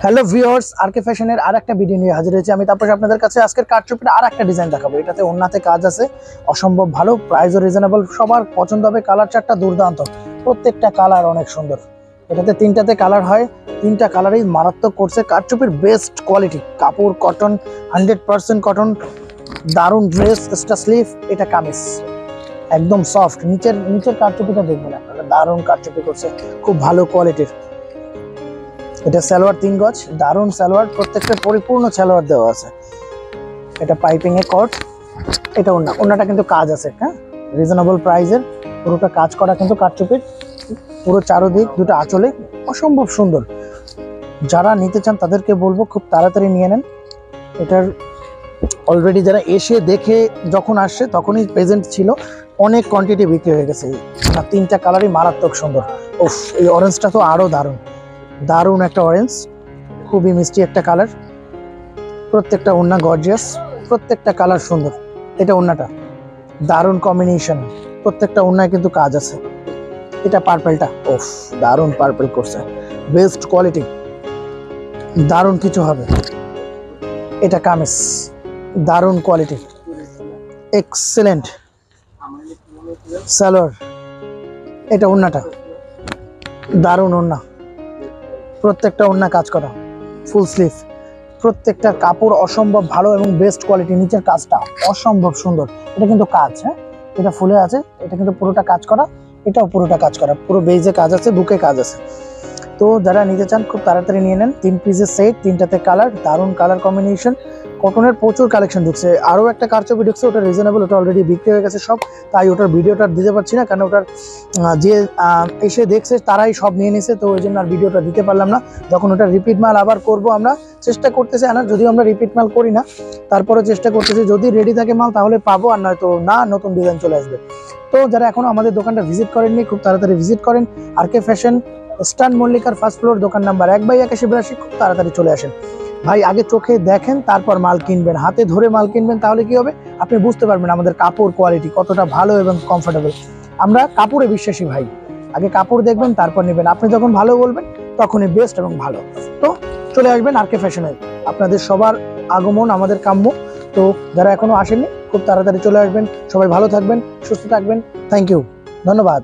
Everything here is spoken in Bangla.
হ্যালো ভিউয়ার্স, আরকে ফ্যাশনের আরেকটা ভিডিও নিয়ে হাজির হয়েছি আমি। তারপর আপনাদের কাছে আজকের কারচুপির আরেকটা ডিজাইন দেখাবো। এটাতে ওন্নাতে কাজ আছে, অসম্ভব ভালো, প্রাইসও রিজনেবল, সবার পছন্দ হবে। কালার চারটা দুর্দান্ত, প্রত্যেকটা কালার অনেক সুন্দর। এটাতে তিনটাতে কালার হয়, তিনটা কালারই মারাত্মক করছে। কারচুপির বেস্ট কোয়ালিটি, কাপড় কটন, 100% কটন, দারুণ ড্রেস, এক্সট্রা স্লিভ। এটা কামিজ একদম সফট। নিচের কারচুপিটা দেখবেন আপনারা, দারুণ কারচুপি করছে, খুব ভালো কোয়ালিটির। এটা সালোয়ার 3 গজ, দারুণ সালোয়ার, প্রত্যেকটা পরিপূর্ণ সালোয়ার দেওয়া আছে। এটা পাইপিং এ কট। এটা ওন্নাটা কিন্তু কাজ আছে, হ্যাঁ, রিজনেবল প্রাইসের, পুরোটা কাজ করা কিন্তু কারচুপির, পুরো চারদিক দুটো আঁচলে অসম্ভব সুন্দর। যারা নিতে চান তাদেরকে বলবো খুব তাড়াতাড়ি নিয়ে নেন। এটার অলরেডি যারা এসে দেখে যখন আসছে তখনই প্রেজেন্ট ছিল, অনেক কোয়ান্টিটি বিক্রি হয়ে গেছে। না, তিনটা কালারই মারাত্মক সুন্দর। উফ, এই অরেঞ্জটা তো আরো দারুণ, দারুণ একটা অরেঞ্জ, খুবই মিষ্টি একটা কালার। প্রত্যেকটা ওন্না গর্জিয়াস, প্রত্যেকটা কালার সুন্দর। এটা ওন্নাটা দারুণ কম্বিনেশন, প্রত্যেকটা ওন্নায় কিন্তু কাজ আছে। এটা পার্পলটা, ওফ, দারুণ পার্পল করছে, বেস্ট কোয়ালিটি, দারুণ কিছু হবে। এটা কামিজ, দারুণ কোয়ালিটি, এক্সেলেন্ট সালোয়ার। এটা ওন্নাটা, দারুণ ওন্না, প্রত্যেকটা ওন্না কাজ করা, ফুল স্লিভ, প্রত্যেকটা কাপড় অসম্ভব ভালো এবং বেস্ট কোয়ালিটি। নিচের কাজটা অসম্ভব সুন্দর। এটা কিন্তু কাজ, হ্যাঁ, এটা ফুলে আছে, এটা কিন্তু পুরোটা কাজ করা, এটাও পুরোটা কাজ করা, পুরো বেজে কাজ আছে, বুকে কাজ আছে। তো যারা নিতে চান খুব তাড়াতাড়ি নিয়ে নেন। 3 পিসের সেট, তিনটাতে কালার, দারুণ কালার কম্বিনেশন। কটনের প্রচুর কালেকশন ঢুকছে, আরও একটা কারচুপি ঢুকছে, ওটা রিজনেবল, ওটা অলরেডি বিক্রি হয়ে গেছে সব, তাই ওটার ভিডিওটা দিতে পারছি না, কারণ ওটার যে এসে দেখছে তারাই সব নিয়ে নিছে, তো ওই জন্য আর ভিডিওটা দিতে পারলাম না। যখন ওটা রিপিট মাল আবার করব, আমরা চেষ্টা করতেছি আনার, যদিও আমরা রিপিট মাল করি না, তারপরে চেষ্টা করতেছি যদি রেডি থাকে মাল তাহলে পাবো, আর নয়তো না, নতুন ডিজাইন চলে আসবে। তো যারা এখনো আমাদের দোকানটা ভিজিট করেননি খুব তাড়াতাড়ি ভিজিট করেন। আরকে ফ্যাশন, স্টান মল্লিকার ফার্স্ট ফ্লোর, দোকান নাম্বার 1/8182। খুব তাড়াতাড়ি চলে আসেন ভাই। আগে চোখে দেখেন, তারপর মাল কিনবেন, হাতে ধরে মাল কিনবেন, তাহলে কি হবে, আপনি বুঝতে পারবেন আমাদের কাপড় কোয়ালিটি কতটা ভালো এবং কমফোর্টেবল। আমরা কাপড়ে বিশ্বাসী ভাই, আগে কাপড় দেখবেন তারপর নেবেন। আপনি যখন ভালো বলবেন তখনই বেস্ট এবং ভালো। তো চলে আসবেন আরকে ফ্যাশনে, আপনাদের সবার আগমন আমাদের কাম্য। তো যারা এখনো আসেননি খুব তাড়াতাড়ি চলে আসবেন। সবাই ভালো থাকবেন, সুস্থ থাকবেন। থ্যাংক ইউ, ধন্যবাদ।